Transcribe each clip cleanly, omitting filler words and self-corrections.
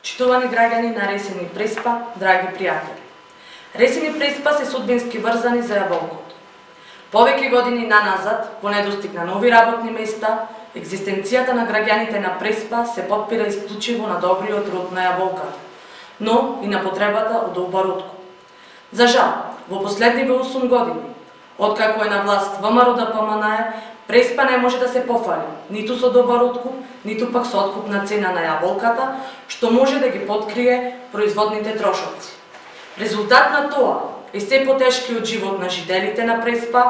Читувани граѓани на Ресен и Преспа, драги пријатели. Ресен и Преспа се судбински врзани за јаболкото. Повеќе години наназад, во недостиг на нови работни места, екзистенцијата на граѓаните на Преспа се потпира исклучиво на добриот род на јаболката, но и на потребата од оборотко. За жал, во последниве 8 години, откако е на власт ВМРО ДПМНЕ, Преспа не може да се пофали, ниту со добар откуп, ниту пак со откупна цена на јаболката, што може да ги подкрие производните трошоци. Резултат на тоа е се потешкиот живот на жителите на Преспа,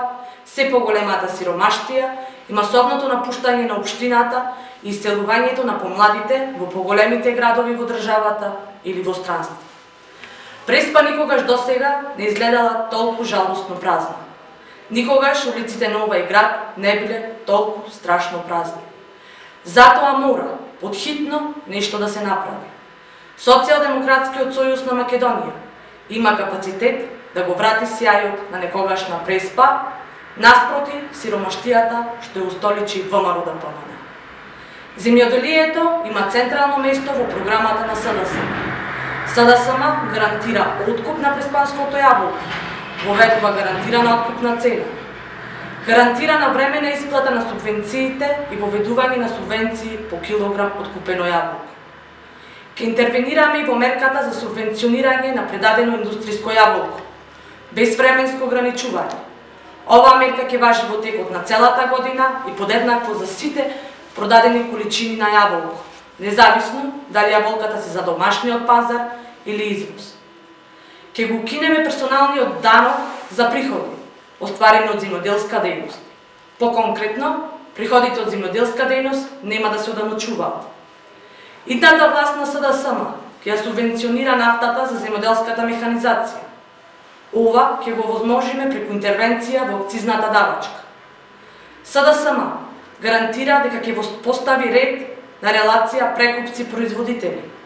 се поголемата сиромаштија и масовното напуштање на општината и иселувањето на помладите во поголемите градови во државата или во странство. Преспа никогаш досега не изгледала толку жалостно празна. Никогаш улиците на овај град не биле толку страшно празни. Затоа мора подхитно нешто да се направи. Социјалдемократскиот сојуз на Македонија има капацитет да го врати сјајот на некогашна Преспа, наспроти сиромаштијата што ја устоличи ВМРО ДПМНЕ. Земјоделието има централно место во програмата на СДСМ. СДСМ гарантира откуп на преспанското јаболко, воведува гарантирана откупна цена, гарантира навремена исплата на субвенциите и воведување на субвенции по килограм откупено јаболко. Ке интервенираме и во мерката за субвенционирање на предадено индустријско јаболко, без временско ограничување. Оваа мерка ќе важи во текот на целата година и подеднакво за сите продадени количини на јаболко, независно дали јаболката се за домашниот пазар или извоз. Ке го укинеме персоналниот данок за приходи, остварени од земјоделска дејност. Поконкретно, приходите од земјоделска дејност нема да се оданочуваат. Идната власт на СДСМ ќе ја субвенционира нафтата за земјоделската механизација. Ова ќе го возможиме преку интервенција во акцизната давачка. СДСМ гарантира дека ќе постави ред на релација прекупци-производители.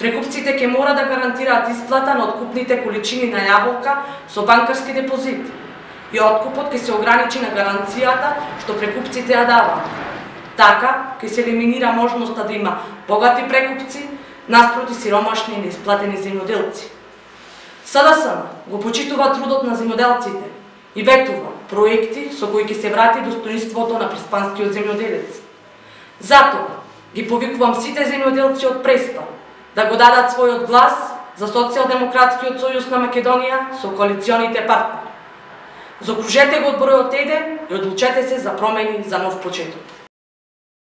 Прекупците ќе мора да гарантираат исплата на откупните количини на јаболка со банкарски депозити и откупот ќе се ограничи на гаранцијата што прекупците ја даваат. Така ќе се елиминира можноста да има богати прекупци наспроти сиромашни и неисплатени земјоделци. СДСМ го почитува трудот на земјоделците и ветува проекти со кои ќе се врати достоинството на преспанскиот земјоделец. Затоа ги повикувам сите земјоделци од Преспа да го дадат својот глас за Социјалдемократскиот сојуз на Македонија со коалиционите партнери. Заокружете го од бројот 1 и одлучете се за промени за нов почеток.